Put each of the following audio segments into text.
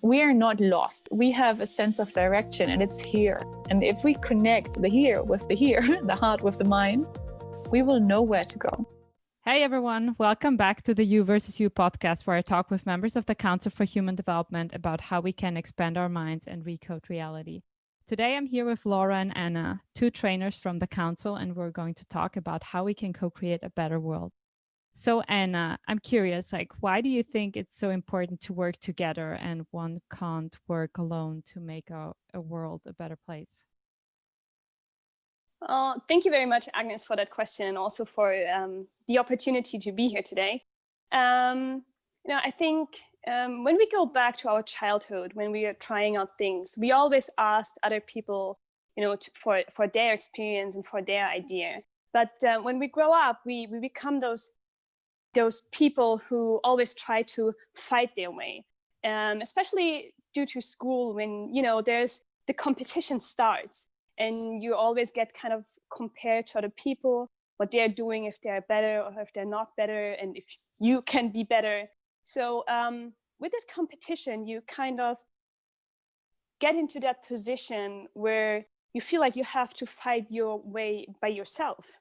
We are not lost. We have a sense of direction, and it's here. And if we connect the here with the here, the heart with the mind, we will know where to go. Hey everyone, welcome back to the You versus You podcast, where I talk with members of the Council for Human Development about how we can expand our minds and recode reality. Today I'm here with Laura and Anna, two trainers from the Council, and we're going to talk about how we can co-create a better world. So Anna, I'm curious, why do you think it's so important to work together and one can't work alone to make a world a better place? Thank you very much, Agnes, for that question, and also for the opportunity to be here today. I think when we go back to our childhood, when we are trying out things, we always asked other people, for their experience and for their idea. But when we grow up, we become those people who always try to fight their way, especially due to school, when there's the competition starts, and you always get kind of compared to other people, what they're doing, if they're better or if they're not better, and if you can be better. So with that competition, you kind of get into that position where you feel like you have to fight your way by yourself.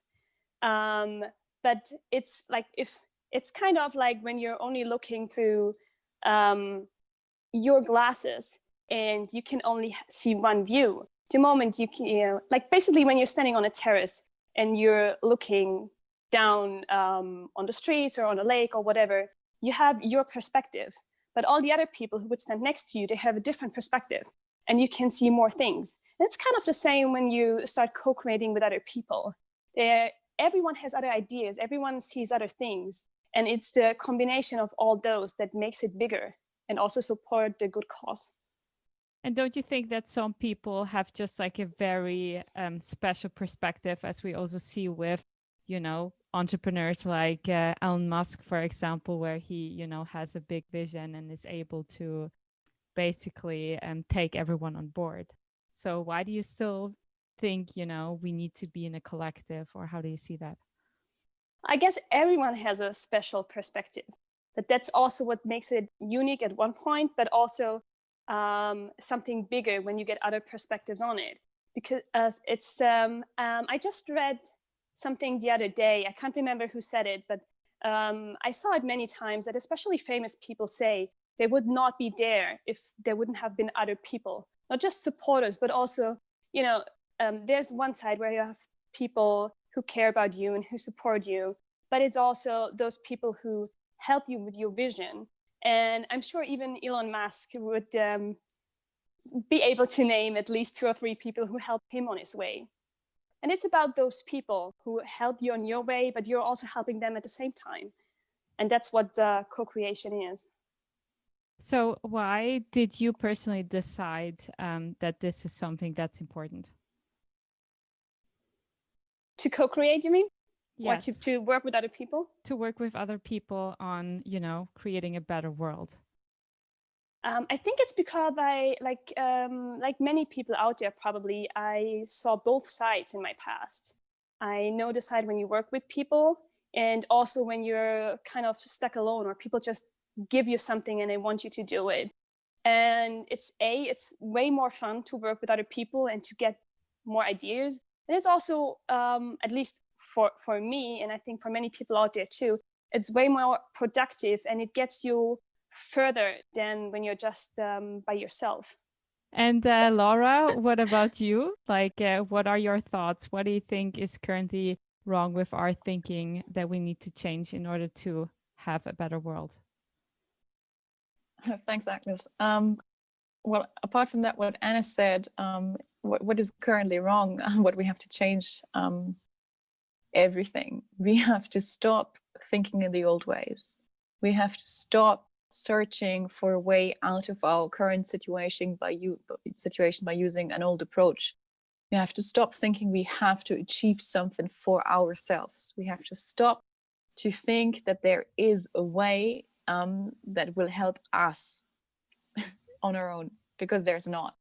But it's like it's kind of like when you're only looking through your glasses and you can only see one view. The moment you can, basically when you're standing on a terrace and you're looking down on the streets or on a lake or whatever, you have your perspective. But all the other people who would stand next to you, they have a different perspective and you can see more things. And it's kind of the same when you start co-creating with other people. Everyone has other ideas, everyone sees other things. And it's the combination of all those that makes it bigger and also support the good cause. And don't you think that some people have just a very special perspective, as we also see with, entrepreneurs like Elon Musk, for example, where he, has a big vision and is able to basically take everyone on board. So why do you still think, we need to be in a collective, or how do you see that? I guess everyone has a special perspective, but that's also what makes it unique at one point, but also something bigger when you get other perspectives on it. Because it's, I just read something the other day, I can't remember who said it, but I saw it many times, that especially famous people say they would not be there if there wouldn't have been other people, not just supporters, but also, there's one side where you have people who care about you and who support you, but it's also those people who help you with your vision. And I'm sure even Elon Musk would be able to name at least 2 or 3 people who helped him on his way. And it's about those people who help you on your way, but you're also helping them at the same time. And that's what co-creation is. So why did you personally decide that this is something that's important? To co-create, you mean? Yes. Or to work with other people? To work with other people on, creating a better world. I think it's because like many people out there, probably, I saw both sides in my past. I know the side when you work with people, and also when you're kind of stuck alone, or people just give you something and they want you to do it. And it's way more fun to work with other people and to get more ideas. And it's also, at least for me, and I think for many people out there too, it's way more productive and it gets you further than when you're just by yourself. And Laura, what about you? What are your thoughts? What do you think is currently wrong with our thinking that we need to change in order to have a better world? Thanks, Agnes. Well, apart from that, what Anna said, what is currently wrong, what we have to change, everything. We have to stop thinking in the old ways. We have to stop searching for a way out of our current situation by using an old approach. We have to stop thinking we have to achieve something for ourselves. We have to stop to think that there is a way that will help us on our own, because there's not.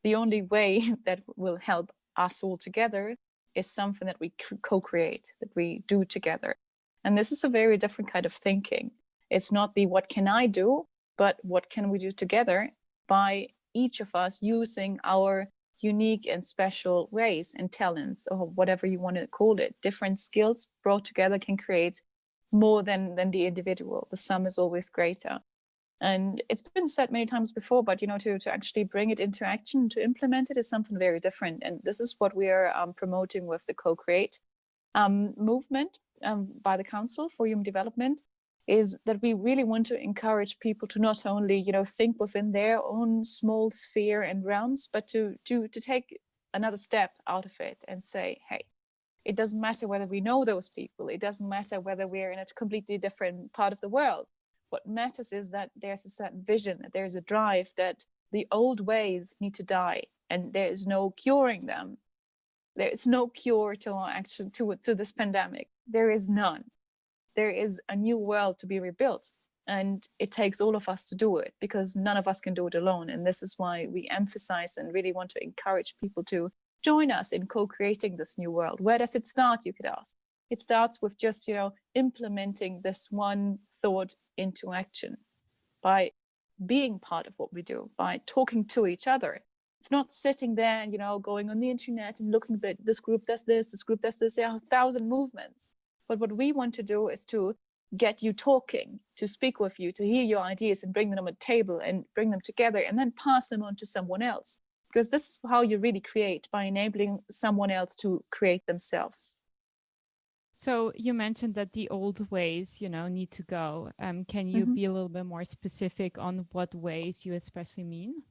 The only way that will help us all together is something that we co-create, that we do together. And this is a very different kind of thinking. It's not the what can I do, but what can we do together by each of us using our unique and special ways and talents, or whatever you want to call it. Different skills brought together can create more than the individual. The sum is always greater. And it's been said many times before, but to actually bring it into action, to implement it, is something very different. And this is what we are promoting with the Cocreate movement by the Council for Human Development, is that we really want to encourage people to not only think within their own small sphere and realms, but to take another step out of it and say, hey, it doesn't matter whether we know those people. It doesn't matter whether we're in a completely different part of the world. What matters is that there's a certain vision, that there's a drive, that the old ways need to die, and there is no curing them. There is no cure to this pandemic. There is none. There is a new world to be rebuilt, and it takes all of us to do it, because none of us can do it alone. And this is why we emphasize and really want to encourage people to join us in co-creating this new world. Where does it start, you could ask? It starts with just implementing this one thought into action, by being part of what we do, by talking to each other. It's not sitting there and going on the internet and looking at this group does this group does this. There are 1,000 movements. But what we want to do is to get you talking, to speak with you, to hear your ideas and bring them on a table and bring them together, and then pass them on to someone else. Because this is how you really create, by enabling someone else to create themselves. So you mentioned that the old ways, need to go. Can you be a little bit more specific on what ways you especially mean?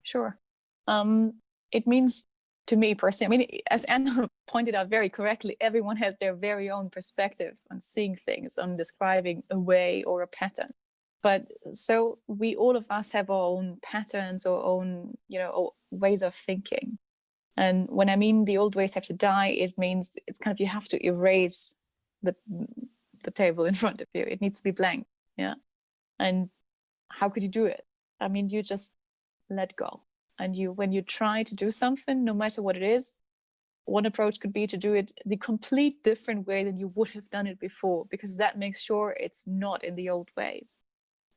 Sure. It means, to me personally, as Anna pointed out very correctly, everyone has their very own perspective on seeing things, on describing a way or a pattern. But so all of us have our own patterns, our own, ways of thinking. And when I mean the old ways have to die, it means it's kind of, you have to erase the table in front of you. It needs to be blank. Yeah. And how could you do it? I mean, you just let go. And when you try to do something, no matter what it is, one approach could be to do it the complete different way than you would have done it before, because that makes sure it's not in the old ways.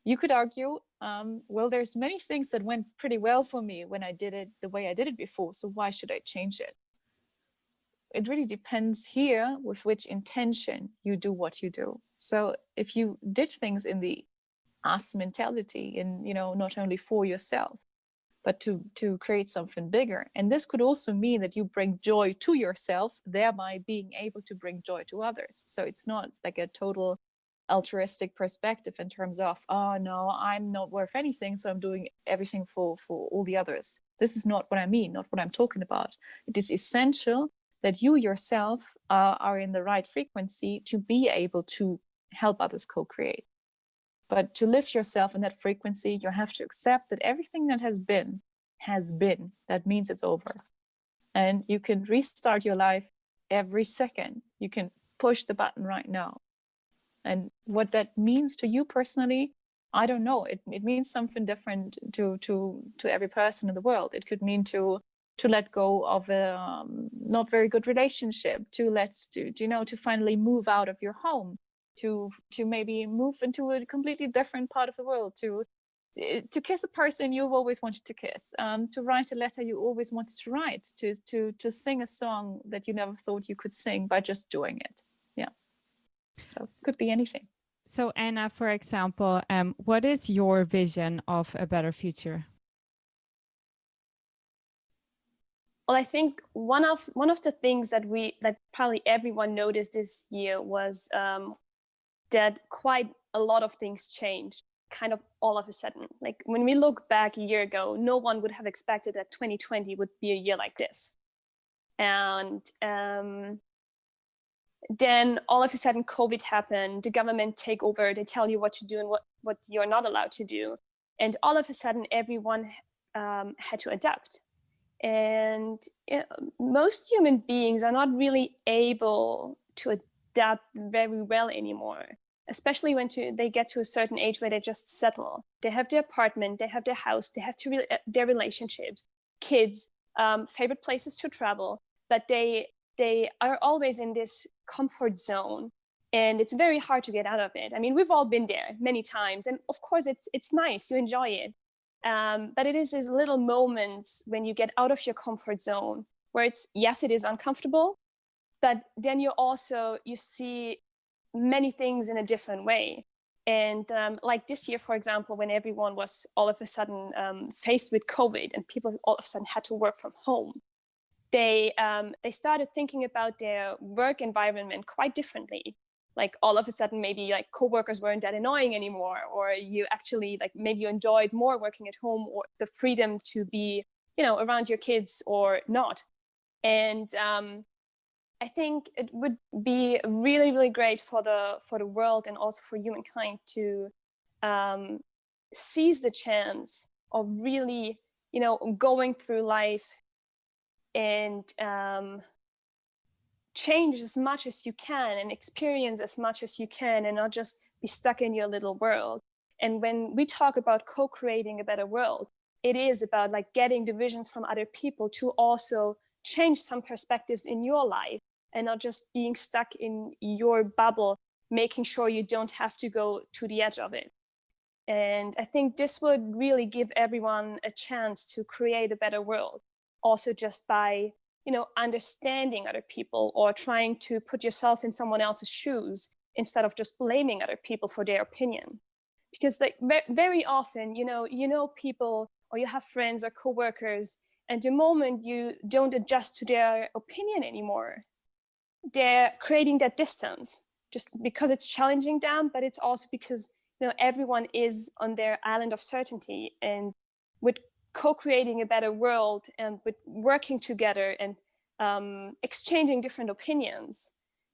You could argue, well, there's many things that went pretty well for me when I did it the way I did it before, so why should I change it? It really depends here with which intention you do what you do. So if you did things in the us mentality, and not only for yourself, but to create something bigger. And this could also mean that you bring joy to yourself, thereby being able to bring joy to others. So it's not like a total altruistic perspective in terms of, oh no, I'm not worth anything, so I'm doing everything for all the others. This is not what I mean, not what I'm talking about. It is essential that you yourself are in the right frequency to be able to help others co-create. But to lift yourself in that frequency, you have to accept that everything that has been. That means it's over. And you can restart your life every second. You can push the button right now. And what that means to you personally, I don't know. It means something different to every person in the world. It could mean to let go of a not very good relationship, to finally move out of your home, to maybe move into a completely different part of the world, to kiss a person you've always wanted to kiss, to write a letter you always wanted to write, to sing a song that you never thought you could sing by just doing it. Yeah. So it could be anything. So Anna, for example, what is your vision of a better future? Well, I think one of the things that probably everyone noticed this year was that quite a lot of things changed kind of all of a sudden. Like when we look back a year ago, no one would have expected that 2020 would be a year like this. And then all of a sudden COVID happened, the government take over, they tell you what to do and what you're not allowed to do. And all of a sudden everyone had to adapt. And most human beings are not really able to adapt very well anymore, especially when they get to a certain age where they just settle. They have their apartment, they have their house, they have their relationships, kids, favorite places to travel, but they are always in this comfort zone And it's very hard to get out of it. I mean, we've all been there many times. And of course, it's nice, you enjoy it. But it is these little moments when you get out of your comfort zone where yes, it is uncomfortable, but then you see many things in a different way. And like this year, for example, when everyone was all of a sudden faced with COVID and people all of a sudden had to work from home, they started thinking about their work environment quite differently. Like all of a sudden, maybe like coworkers weren't that annoying anymore, or you actually like maybe you enjoyed more working at home, or the freedom to be, around your kids or not. And I think it would be really, really great for the world and also for humankind to seize the chance of really, going through life and change as much as you can and experience as much as you can, and not just be stuck in your little world. And when we talk about co-creating a better world, it is about like getting the visions from other people to also change some perspectives in your life, and not just being stuck in your bubble, making sure you don't have to go to the edge of it. And I think this would really give everyone a chance to create a better world, also just by understanding other people or trying to put yourself in someone else's shoes instead of just blaming other people for their opinion. Because like very often, people, or you have friends or coworkers, and the moment you don't adjust to their opinion anymore, they're creating that distance just because it's challenging them, but it's also because everyone is on their island of certainty. And with co-creating a better world and with working together and exchanging different opinions,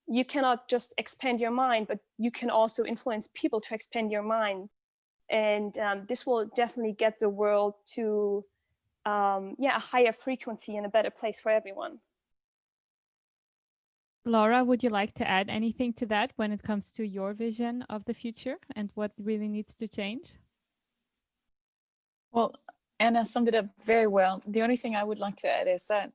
you cannot just expand your mind, but you can also influence people to expand your mind. And this will definitely get the world to a higher frequency and a better place for everyone. Laura, would you like to add anything to that when it comes to your vision of the future and what really needs to change? Well, Anna summed it up very well. The only thing I would like to add is that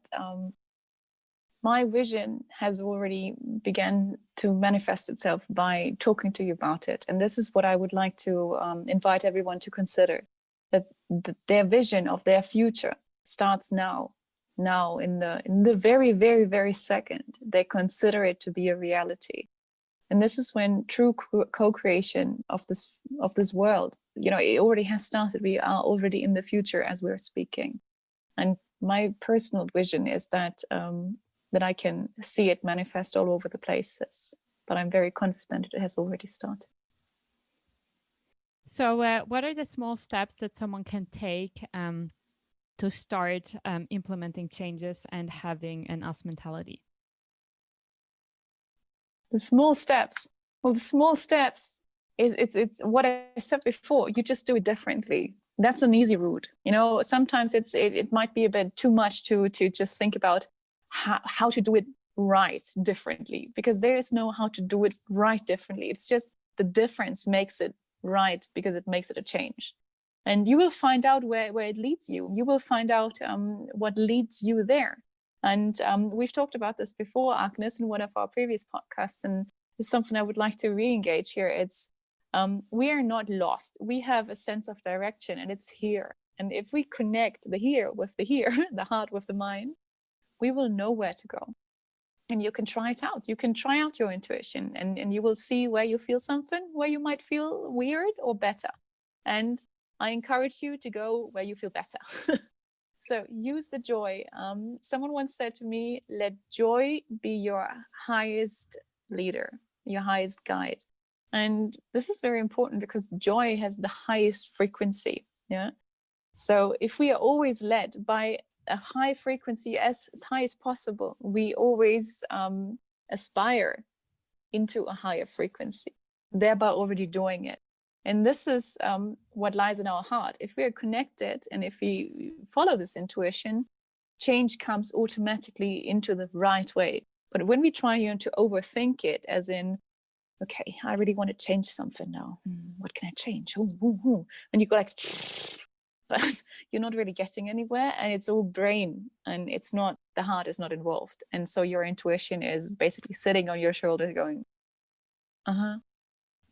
my vision has already begun to manifest itself by talking to you about it. And this is what I would like to invite everyone to consider, that their vision of their future starts now in the very, very, very second they consider it to be a reality. And this is when true co-creation of this world, it already has started. We are already in the future as we're speaking. And my personal vision is that that I can see it manifest all over the places. But I'm very confident it has already started. So what are the small steps that someone can take to start implementing changes and having an us mentality? The small steps. Well, the small steps is it's what I said before. You just do it differently. That's an easy route. Sometimes it might be a bit too much to just think about how to do it right differently, because there is no how to do it right differently. It's just the difference makes it right, because it makes it a change. And you will find out where it leads you. You will find out what leads you there. And we've talked about this before, Agnes, in one of our previous podcasts, and it's something I would like to re-engage here. It's we are not lost. We have a sense of direction, and it's here. And if we connect the here with the here, the heart with the mind, we will know where to go. And you can try it out. You can try out your intuition, and you will see where you feel something, where you might feel weird or better. And I encourage you to go where you feel better. So use the joy. Someone once said to me, let joy be your highest leader, your highest guide. And this is very important because joy has the highest frequency. Yeah. So if we are always led by a high frequency, as high as possible, we always aspire into a higher frequency, thereby already doing it. And this is what lies in our heart. If we are connected and if we follow this intuition, change comes automatically into the right way. But when we try to overthink it, as in, okay, I really want to change something now. What can I change? And you go like, but you're not really getting anywhere, and it's all brain, and it's not, the heart is not involved. And so your intuition is basically sitting on your shoulder going,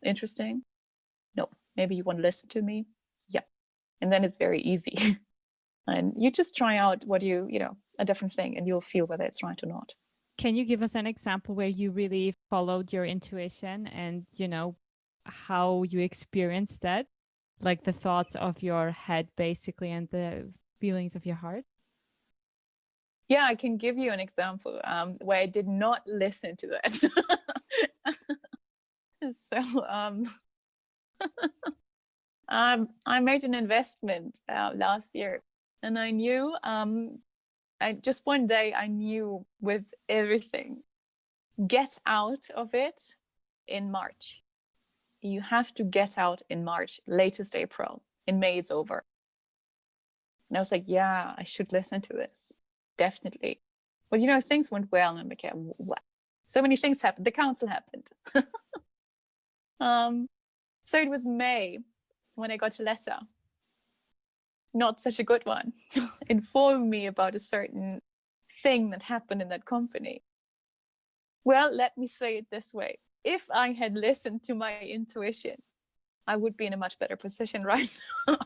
Interesting. No, maybe you want to listen to me. Yeah. And then it's very easy. And you just try out what a different thing, and you'll feel whether it's right or not. Can you give us an example where you really followed your intuition and, how you experienced that? Like the thoughts of your head, basically, and the feelings of your heart? Yeah, I can give you an example where I did not listen to that. So I made an investment last year, and I knew just one day I knew with everything, get out of it in March. You have to get out in March, latest April. In May it's over. And I was like, yeah, I should listen to this. Definitely. But things went well, and I'm like, yeah, what? So many things happened. The council happened. So it was May when I got a letter. Not such a good one. Informing me about a certain thing that happened in that company. Well, let me say it this way. If I had listened to my intuition, I would be in a much better position right now.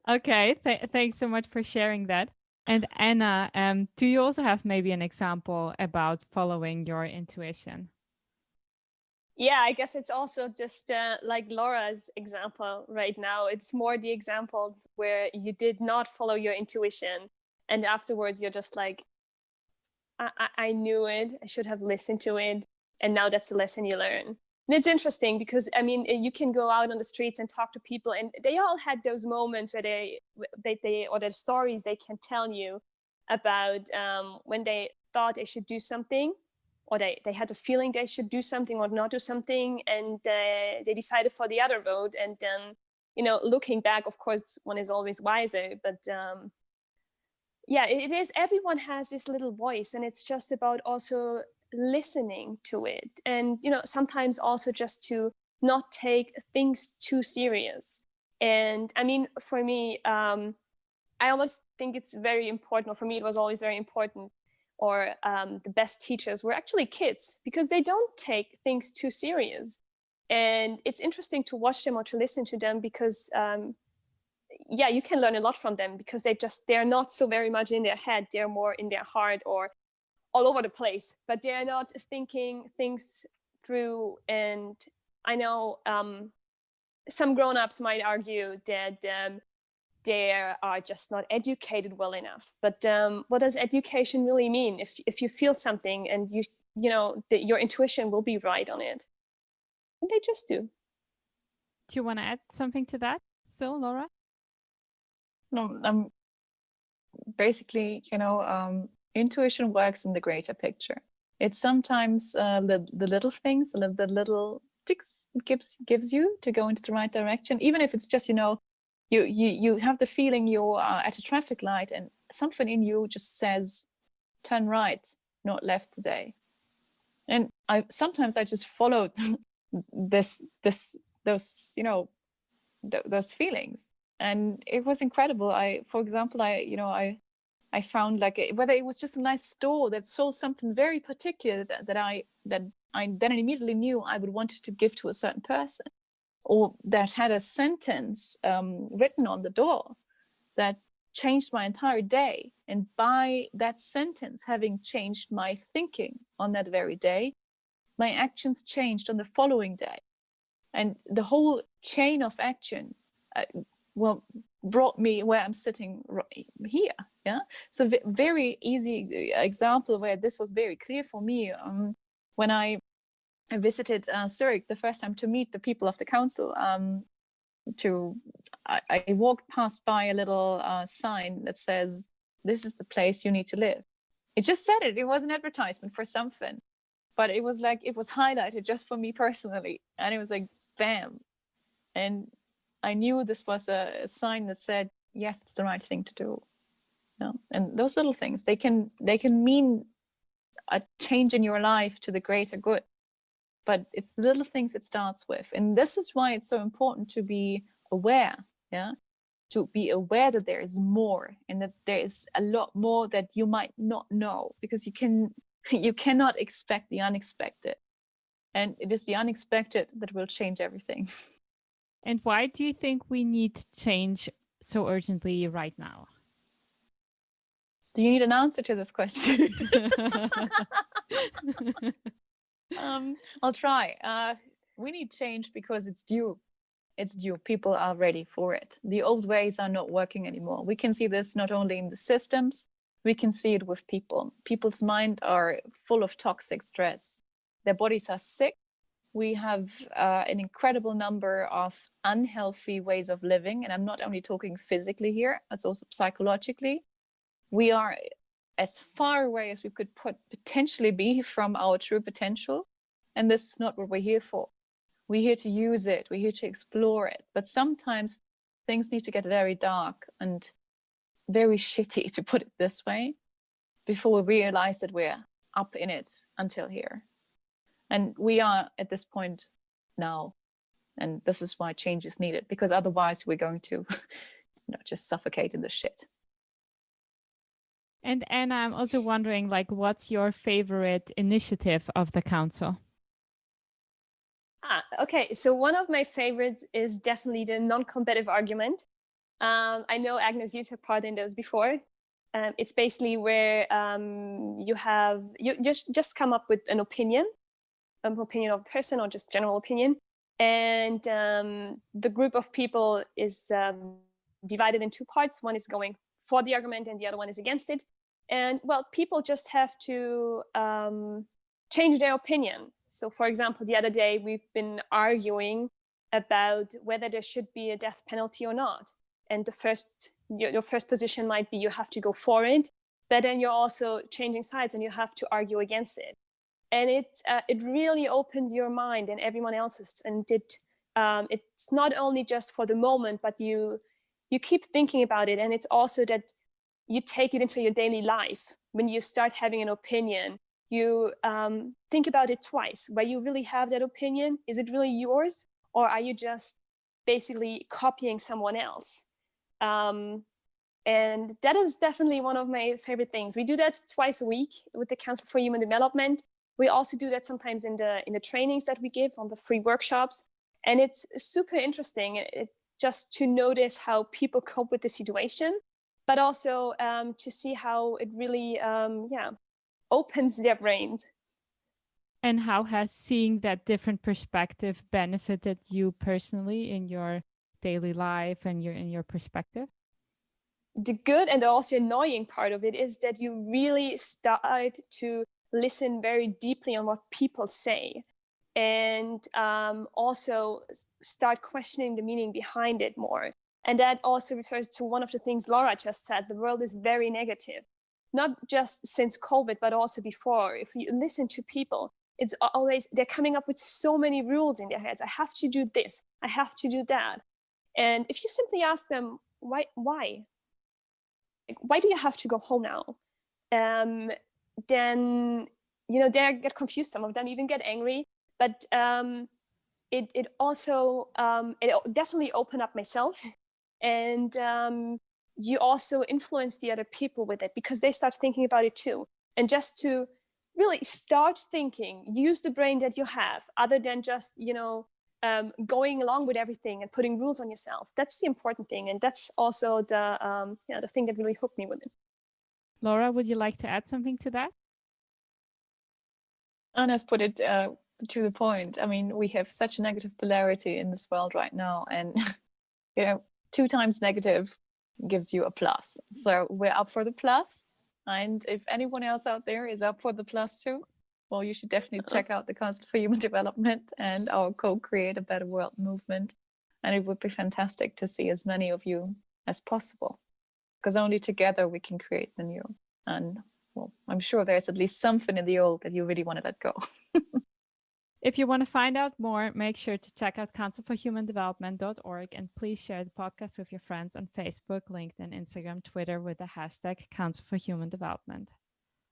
Okay, thanks so much for sharing that. And Anna, do you also have maybe an example about following your intuition? Yeah, I guess it's also just like Laura's example right now. It's more the examples where you did not follow your intuition, and afterwards you're just like, I knew it, I should have listened to it, and now that's the lesson you learn. And it's interesting because, I mean, you can go out on the streets and talk to people, and they all had those moments where they or the stories they can tell you about when they thought they should do something, or they had a feeling they should do something or not do something, and they decided for the other road. And then, looking back, of course, one is always wiser, but yeah, it is. Everyone has this little voice, and it's just about also listening to it. And, sometimes also just to not take things too serious. And I mean, for me, I always think it's very important, or for me, it was always very important, or the best teachers were actually kids, because they don't take things too serious. And it's interesting to watch them or to listen to them, because yeah, you can learn a lot from them, because they're not so very much in their head. They're more in their heart or all over the place, but they're not thinking things through. And I know some grown-ups might argue that they are just not educated well enough. But what does education really mean? If you feel something and your intuition will be right on it, and they just do. Do you want to add something to that still, Laura? No, basically, intuition works in the greater picture. It's sometimes the little things, the little ticks it gives you to go into the right direction, even if it's just, you have the feeling you're at a traffic light and something in you just says, turn right, not left today. And sometimes I just followed those feelings. And it was incredible. For example, I found whether it was just a nice store that sold something very particular that I then immediately knew I would want to give to a certain person, or that had a sentence written on the door that changed my entire day. And by that sentence having changed my thinking on that very day, my actions changed on the following day. And the whole chain of action brought me where I'm sitting here. Yeah. So very easy example where this was very clear for me. When I visited Zurich the first time to meet the people of the council, I walked past by a little sign that says, "This is the place you need to live." It just said it. It was an advertisement for something, but it was highlighted just for me personally, and it was like, bam. And I knew this was a sign that said, yes, it's the right thing to do. And those little things, they can mean a change in your life to the greater good. But it's the little things it starts with. And this is why it's so important to be aware, to be aware that there is more, and that there is a lot more that you might not know, because you can You cannot expect the unexpected. And it is the unexpected that will change everything. And why do you think we need change so urgently right now? Do you need an answer to this question? I'll try. We need change because it's due. It's due. People are ready for it. The old ways are not working anymore. We can see this not only in the systems, we can see it with people. People's minds are full of toxic stress. Their bodies are sick. We have an incredible number of unhealthy ways of living. And I'm not only talking physically here, it's also psychologically. We are as far away as we could potentially be from our true potential. And this is not what we're here for. We're here to use it. We're here to explore it. But sometimes things need to get very dark and very shitty, to put it this way, before we realize that we're up in it until here. And we are at this point now. And this is why change is needed, because otherwise we're going to just suffocate in the shit. And Anna, I'm also wondering, what's your favorite initiative of the council? Okay, so one of my favorites is definitely the non-competitive argument. I know, Agnes, you took part in those before. It's basically where you just come up with an opinion of a person, or just general opinion. And the group of people is divided in two parts. One is going for the argument and the other one is against it. And well, people just have to change their opinion. So for example, the other day we've been arguing about whether there should be a death penalty or not. And your first position might be you have to go for it, but then you're also changing sides and you have to argue against it. And it really opened your mind and everyone else's. And it's not only just for the moment, but you keep thinking about it. And it's also that you take it into your daily life. When you start having an opinion, you think about it twice. Where you really have that opinion, is it really yours? Or are you just basically copying someone else? And that is definitely one of my favorite things. We do that twice a week with the Council for Human Development. We also do that sometimes in the trainings that we give on the free workshops. And it's super interesting just to notice how people cope with the situation, but also to see how it really opens their brains. And how has seeing that different perspective benefited you personally in your daily life and in your perspective? The good and also annoying part of it is that you really start to listen very deeply on what people say, and also start questioning the meaning behind it more. And that also refers to one of the things Laura just said. The world is very negative, not just since COVID, but also before. If you listen to people, it's always, they're coming up with so many rules in their heads. I have to do this, I have to do that. And if you simply ask them, why? Why do you have to go home now? Then, they get confused. Some of them even get angry. But it also, it definitely opened up myself. And you also influence the other people with it, because they start thinking about it too. And just to really start thinking, use the brain that you have, other than just, going along with everything and putting rules on yourself. That's the important thing. And that's also the thing that really hooked me with it. Laura, would you like to add something to that? Anna's put it to the point. I mean, we have such a negative polarity in this world right now. And, 2 times negative gives you a plus. So we're up for the plus. And if anyone else out there is up for the plus too, well, you should definitely check out the Council for Human Development and our Co-Create a Better World movement. And it would be fantastic to see as many of you as possible, because only together we can create the new. And well, I'm sure there's at least something in the old that you really want to let go. If you want to find out more, make sure to check out councilforhumandevelopment.org, and please share the podcast with your friends on Facebook, LinkedIn, Instagram, Twitter with the hashtag Council for Human Development.